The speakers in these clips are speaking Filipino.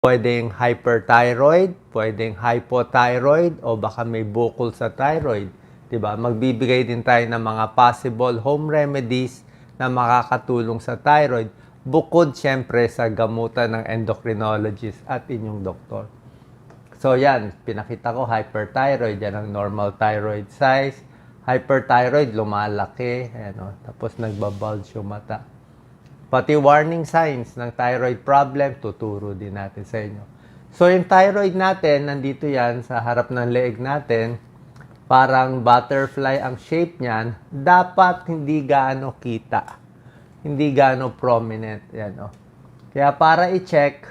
Pwedeng hyperthyroid, pwedeng hypothyroid, o baka may bukol sa thyroid. Diba? Magbibigay din tayo ng mga possible home remedies na makakatulong sa thyroid, bukod syempre sa gamutan ng endocrinologist at inyong doktor. So yan, pinakita ko hyperthyroid, yan ang normal thyroid size. Hyperthyroid, lumalaki, ano, tapos nagbabulge yung mata. Pati warning signs ng thyroid problem, tuturo din natin sa inyo. So, yung thyroid natin, nandito yan sa harap ng leeg natin. Parang butterfly ang shape niyan. Dapat hindi gaano kita. Hindi gaano prominent. Yan, oh. Kaya para i-check,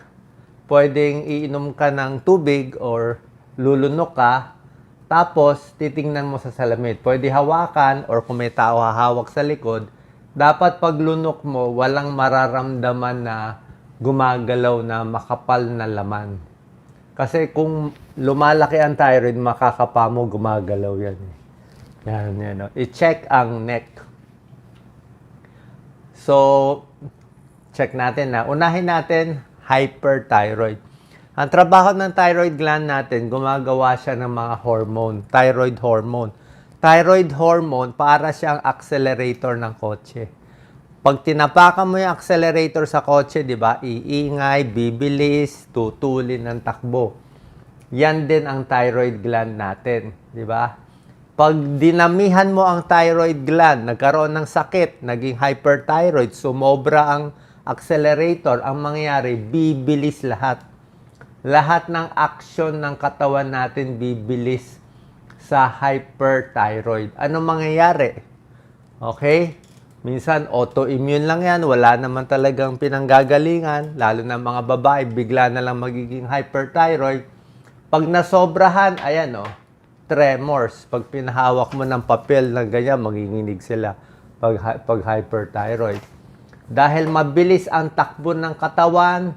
pwedeng iinom ka ng tubig or lulunok ka. Tapos, titingnan mo sa salamin. Pwede hawakan or kung may tao hahawak sa likod, dapat paglunok mo, walang mararamdaman na gumagalaw na makapal na laman. Kasi kung lumalaki ang thyroid, makakapa mo, gumagalaw yan. Yan. No? I-check ang neck. So, check natin na. Unahin natin, hyperthyroid. Ang trabaho ng thyroid gland natin, gumagawa siya ng mga hormone, thyroid hormone. Thyroid hormone, para siyang accelerator ng kotse. Pag tinapakan mo yung accelerator sa kotse, di ba, iingay, bibilis, tutulin ng takbo. Yan din ang thyroid gland natin, di ba? Pag dinamihan mo ang thyroid gland, nagkaroon ng sakit, naging hyperthyroid, sumobra ang accelerator, ang mangyayari, bibilis lahat. Lahat ng action ng katawan natin bibilis sa hyperthyroid. Ano mangyayari? Okay? Minsan, autoimmune lang yan. Wala naman talagang pinanggagalingan. Lalo na mga babae, bigla na lang magiging hyperthyroid. Pag nasobrahan, ayan tremors. Pag pinahawak mo ng papel na ganyan, magiginig sila pag hyperthyroid. Dahil mabilis ang takbo ng katawan,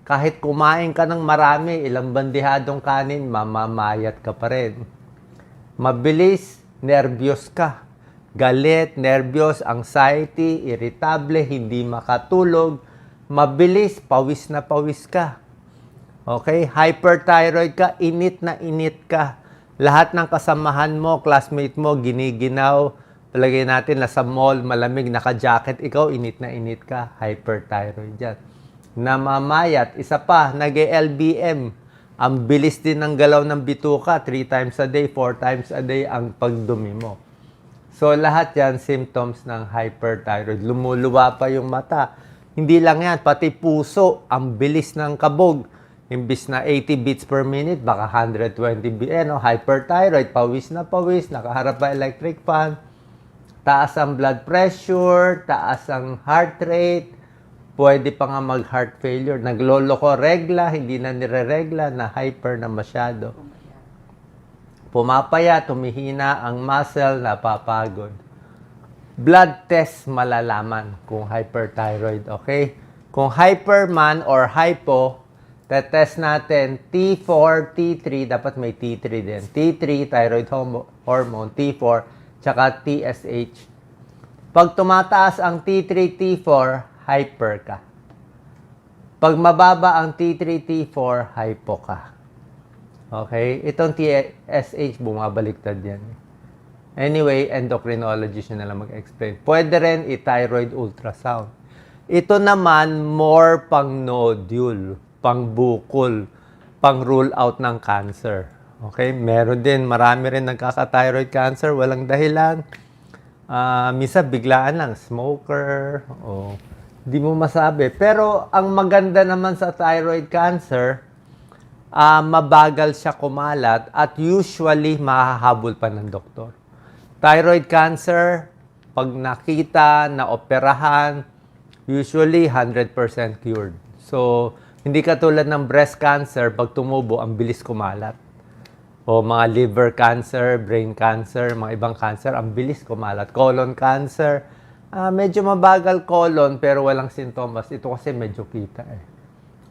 kahit kumain ka ng marami, ilang bandihadong kanin, mamamayat ka pa rin. Mabilis, nervyos ka. Galit, nervyos, anxiety, irritable, hindi makatulog. Mabilis, pawis na pawis ka. Okay? Hyperthyroid ka, init na init ka. Lahat ng kasamahan mo, classmate mo, giniginaw. Palagay natin, nasa mall, malamig, naka-jacket. Ikaw, init na init ka. Hyperthyroid yan. Namamayat. Isa pa, nag-LBM. Ang bilis din ng galaw ng bituka, 3 times a day, 4 times a day ang pagdumi mo. So, lahat yan, symptoms ng hyperthyroid. Lumuluwa pa yung mata. Hindi lang yan, pati puso, ang bilis ng kabog. Imbis na 80 beats per minute, baka 120 beats. Hyperthyroid, pawis na pawis, nakaharap pa electric fan. Taas ang blood pressure, taas ang heart rate. Pwede pa nga mag-heart failure. Nagloloko regla, hindi na nire-regla, na hyper na masyado. Pumapaya, tumihina ang muscle, napapagod. Blood test malalaman kung hyperthyroid, okay? Kung hyper man or hypo, tetest natin T4, T3, dapat may T3 din. T3, thyroid hormone, T4, tsaka TSH. Pag tumataas ang T3, T4, hyper ka. Pag mababa ang T3, T4, hypo ka. Okay? Itong TSH, bumabaliktad yan. Anyway, endocrinologist na lang mag-explain. Pwede rin i-thyroid ultrasound. Ito naman, more pang nodule, pang bukol, pang rule out ng cancer. Okay? Meron din, marami rin nagkaka-thyroid cancer, walang dahilan. Misa biglaan lang, smoker, o di mo masabi. Pero ang maganda naman sa thyroid cancer, mabagal siya kumalat at usually mahahabol pa ng doktor. Thyroid cancer, pag nakita, naoperahan, usually 100% cured. So, hindi katulad ng breast cancer, pag tumubo, ang bilis kumalat. O mga liver cancer, brain cancer, mga ibang cancer, ang bilis kumalat. Colon cancer, medyo mabagal colon pero walang sintomas. Ito kasi medyo kita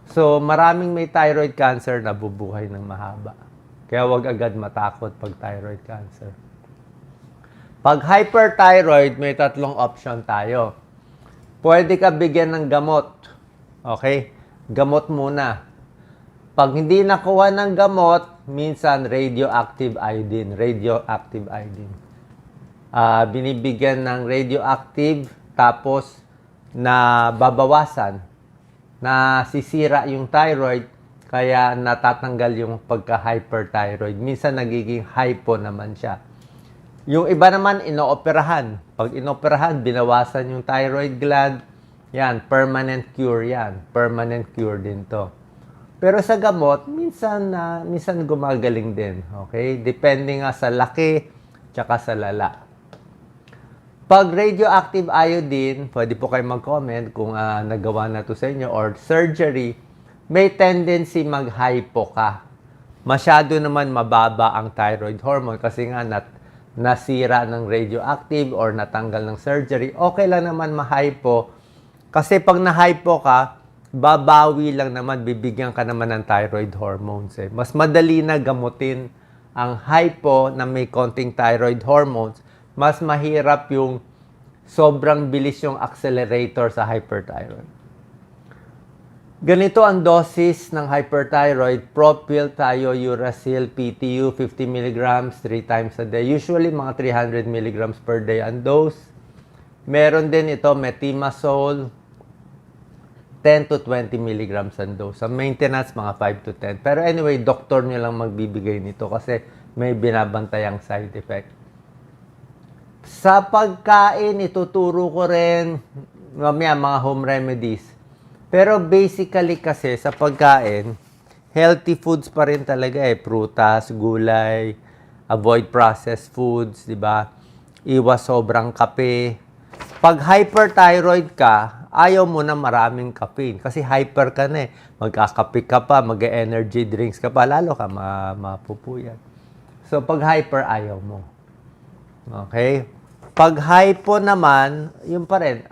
So, maraming may thyroid cancer na bubuhay ng mahaba. Kaya wag agad matakot pag thyroid cancer. Pag hyperthyroid, may 3 option tayo. Pwede ka bigyan ng gamot. Okay? Gamot muna. Pag hindi nakuha ng gamot, minsan radioactive iodine. Radioactive iodine. Binibigyan ng radioactive, tapos na babawasan, na sisira yung thyroid, kaya natatanggal yung pagka-hyperthyroid. Minsan nagiging hypo naman siya. Yung iba naman, inooperahan. Pag inooperahan, binawasan yung thyroid gland. Yan, permanent cure yan. Permanent cure din to. Pero sa gamot, minsan gumagaling din. Okay? Depende nga sa laki, tsaka sa lala. Pag radioactive iodine, pwede po kayo mag-comment kung nagawa na to sa inyo, or surgery, may tendency mag-hypo ka. Masyado naman mababa ang thyroid hormone kasi nga nasira ng radioactive or natanggal ng surgery. Okay lang naman ma-hypo kasi pag na-hypo ka, babawi lang naman, bibigyan ka naman ng thyroid hormones. Mas madali na gamutin ang hypo na may konting thyroid hormones. Mas mahirap yung sobrang bilis yung accelerator sa hyperthyroid. Ganito ang dosis ng hyperthyroid. Propyl thiouracil PTU 50 mg 3 times a day. Usually mga 300 mg per day ang dose. Meron din ito metimazole 10 to 20 mg ang dose. Sa maintenance mga 5 to 10. Pero anyway, doktor nyo lang magbibigay nito kasi may binabantayang side effect. Sa pagkain, ituturo ko rin mamaya mga home remedies. Pero basically kasi sa pagkain, healthy foods pa rin talaga prutas, gulay, avoid processed foods, di ba? Iwas sobrang kape. Pag hyperthyroid ka, ayaw mo na maraming caffeine kasi hyper ka na Magkakape ka pa, mag-energy drinks ka pa, lalo ka mapupuyat. So pag hyper, ayaw mo. Okay? Pag hypo naman, yun pa rin,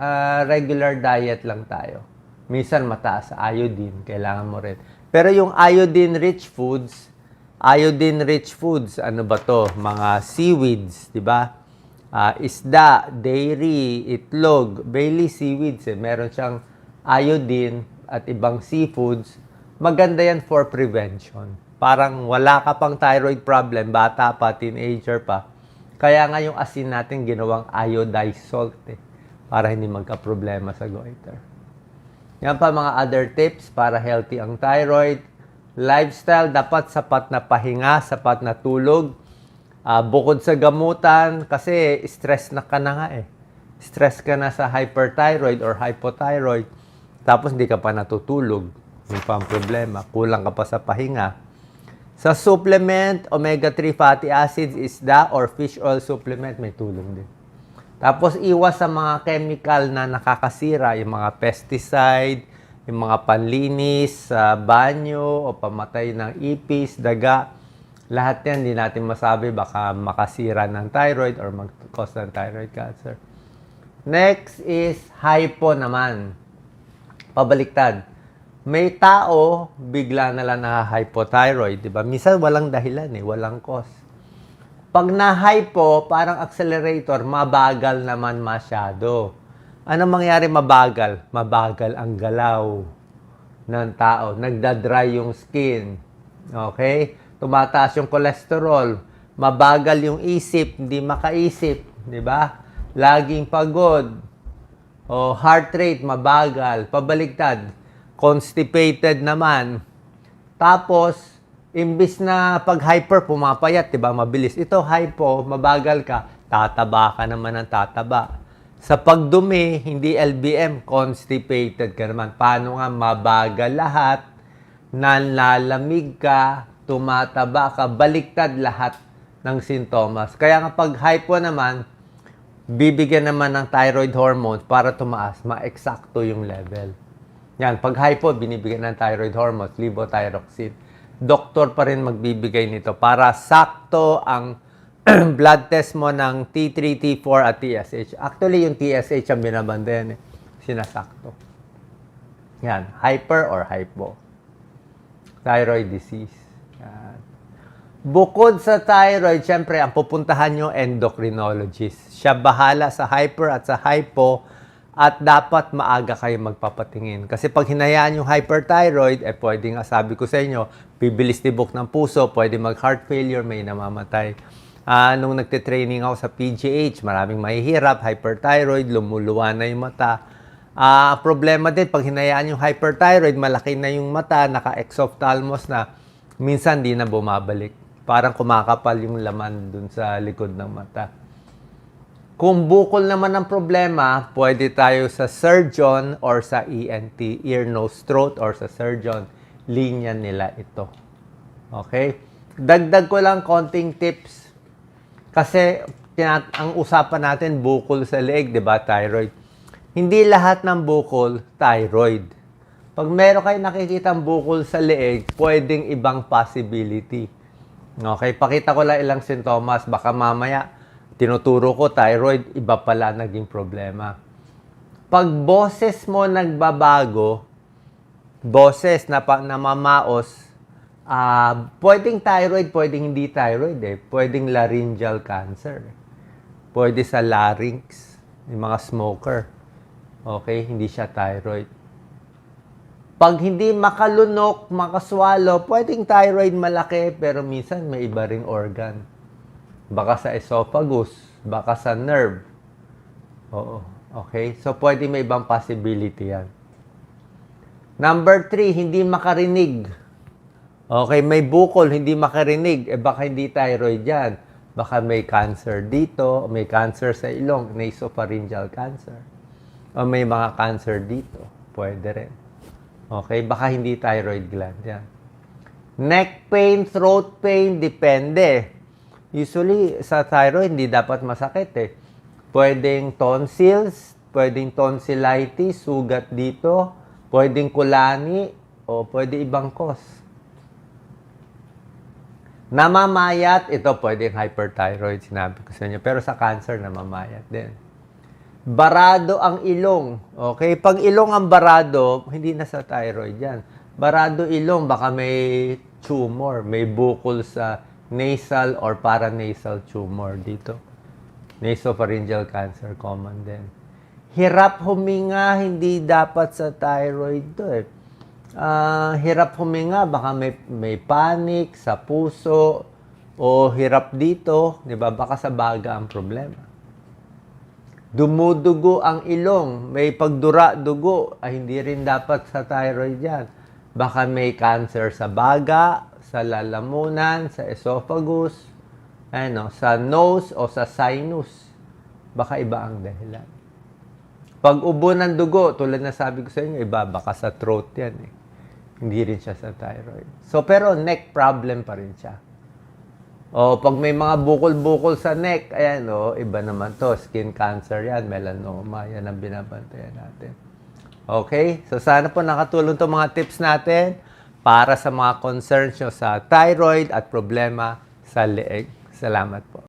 regular diet lang tayo. Minsan mataas sa iodine, kailangan mo rin. Pero yung iodine-rich foods, ano ba to? Mga seaweeds, di ba? Isda, dairy, itlog, Bailey seaweeds. Meron siyang iodine at ibang seafoods. Maganda yan for prevention. Parang wala ka pang thyroid problem, bata pa, teenager pa. Kaya nga yung asin natin ginawang iodized salt para hindi magka-problema sa goiter. Yan pa mga other tips para healthy ang thyroid. Lifestyle, dapat sapat na pahinga, sapat na tulog. Bukod sa gamutan, kasi stress na ka na nga Stress ka na sa hyperthyroid or hypothyroid. Tapos hindi ka pa natutulog. Yung pang problema, kulang ka pa sa pahinga. Sa supplement, omega-3 fatty acids, isda or fish oil supplement, may tulong din. Tapos iwas sa mga chemical na nakakasira, yung mga pesticide, yung mga panlinis sa banyo o pamatay ng ipis, daga. Lahat yan, hindi natin masabi, baka makasira ng thyroid or mag-cause ng thyroid cancer. Next is hypo naman. Pabaliktad. May tao, bigla na lang na-hypothyroid, di ba? Minsan walang dahilan walang cause. Pag na-hypo, parang accelerator, mabagal naman masyado. Ano mangyari mabagal? Mabagal ang galaw ng tao. Nagda-dry yung skin. Okay? Tumataas yung cholesterol. Mabagal yung isip, hindi makaisip. Di ba? Laging pagod. O heart rate, mabagal. Pabaligtad. Constipated naman. Tapos, imbis na pag hyper, pumapayat, diba? Mabilis. Ito, hypo, mabagal ka, tataba ka naman ng tataba. Sa pagdumi, hindi LBM, constipated ka naman. Paano nga mabagal lahat, nanlalamig ka, tumataba ka, baliktad lahat ng sintomas. Kaya nga pag hypo naman, bibigyan naman ng thyroid hormones para tumaas, ma-eksakto yung level. Yan, pag hypo, binibigyan ng thyroid hormones, levothyroxine. Doktor pa rin magbibigay nito para sakto ang blood test mo ng T3, T4 at TSH. Actually, yung TSH ang binabandayan sinasakto. Yan, hyper or hypo. Thyroid disease. Yan. Bukod sa thyroid, syempre, ang pupuntahan nyo endocrinologist. Siya bahala sa hyper at sa hypo At dapat maaga kayo magpapatingin. Kasi pag hinayaan yung hyperthyroid, pwede nga sabi ko sa inyo, bibilis tibok ng puso, pwede mag-heart failure, may namamatay. Nung nagte-training ako sa PGH, maraming mahihirap, hyperthyroid, lumuluwa na yung mata. Problema din, pag hinayaan yung hyperthyroid, malaki na yung mata, naka-exophthalmos na, minsan di na bumabalik. Parang kumakapal yung laman dun sa likod ng mata. Kung bukol naman ang problema, pwede tayo sa surgeon or sa ENT, ear, nose, throat, or sa surgeon. Linya nila ito. Okay? Dagdag ko lang konting tips. Kasi ang usapan natin, bukol sa leeg, di ba? Thyroid. Hindi lahat ng bukol, thyroid. Pag meron kayo nakikitang bukol sa leeg, pwedeng ibang possibility. Okay? Pakita ko lang ilang sintomas. Baka mamaya, tinuturo ko, thyroid, iba pala naging problema. Pag boses mo nagbabago, boses na namamaos, pwedeng thyroid, pwedeng hindi thyroid. Pwedeng laryngeal cancer. Pwede sa larynx, yung mga smoker. Okay, hindi siya thyroid. Pag hindi makalunok, makaswalo, pwedeng thyroid malaki, pero minsan may iba ring organ. Baka sa esophagus, baka sa nerve. Oo. Okay? So, pwede may ibang possibility yan. Number 3, hindi makarinig. Okay, may bukol, hindi makarinig. Baka hindi thyroid yan. Baka may cancer dito, may cancer sa ilong, nasopharyngeal cancer. O may mga cancer dito. Pwede rin. Okay, baka hindi thyroid gland yan. Neck pain, throat pain, depende. Usually, sa thyroid, hindi dapat masakit Pwedeng tonsils, pwedeng tonsillitis, sugat dito, pwedeng kulani, o pwede ibang cause. Namamayat, ito pwedeng hyperthyroid, sinabi ko sa inyo. Pero sa cancer, namamayat din. Barado ang ilong. Okay? Pag ilong ang barado, hindi na sa thyroid yan. Barado ilong, baka may tumor, may bukol sa nasal or paranasal tumor dito. Nasopharyngeal cancer, common din. Hirap huminga, hindi dapat sa thyroid to hirap huminga, baka may panic sa puso o hirap dito, di ba? Baka sa baga ang problema. Dumudugo ang ilong, may pagdura dugo, hindi rin dapat sa thyroid yan. Baka may cancer sa baga, sa lalamunan, sa esophagus, sa nose o sa sinus. Baka iba ang dahilan. Pag ubo ng dugo, tulad na sabi ko sa inyo, iba, baka sa throat yan Hindi rin siya sa thyroid. So, pero neck problem pa rin siya. O, pag may mga bukol-bukol sa neck, iba naman to. Skin cancer yan, melanoma, yan ang binabantayan natin. Okay? So, sana po nakatulong to mga tips natin para sa mga concerns nyo sa thyroid at problema sa leeg. Salamat po.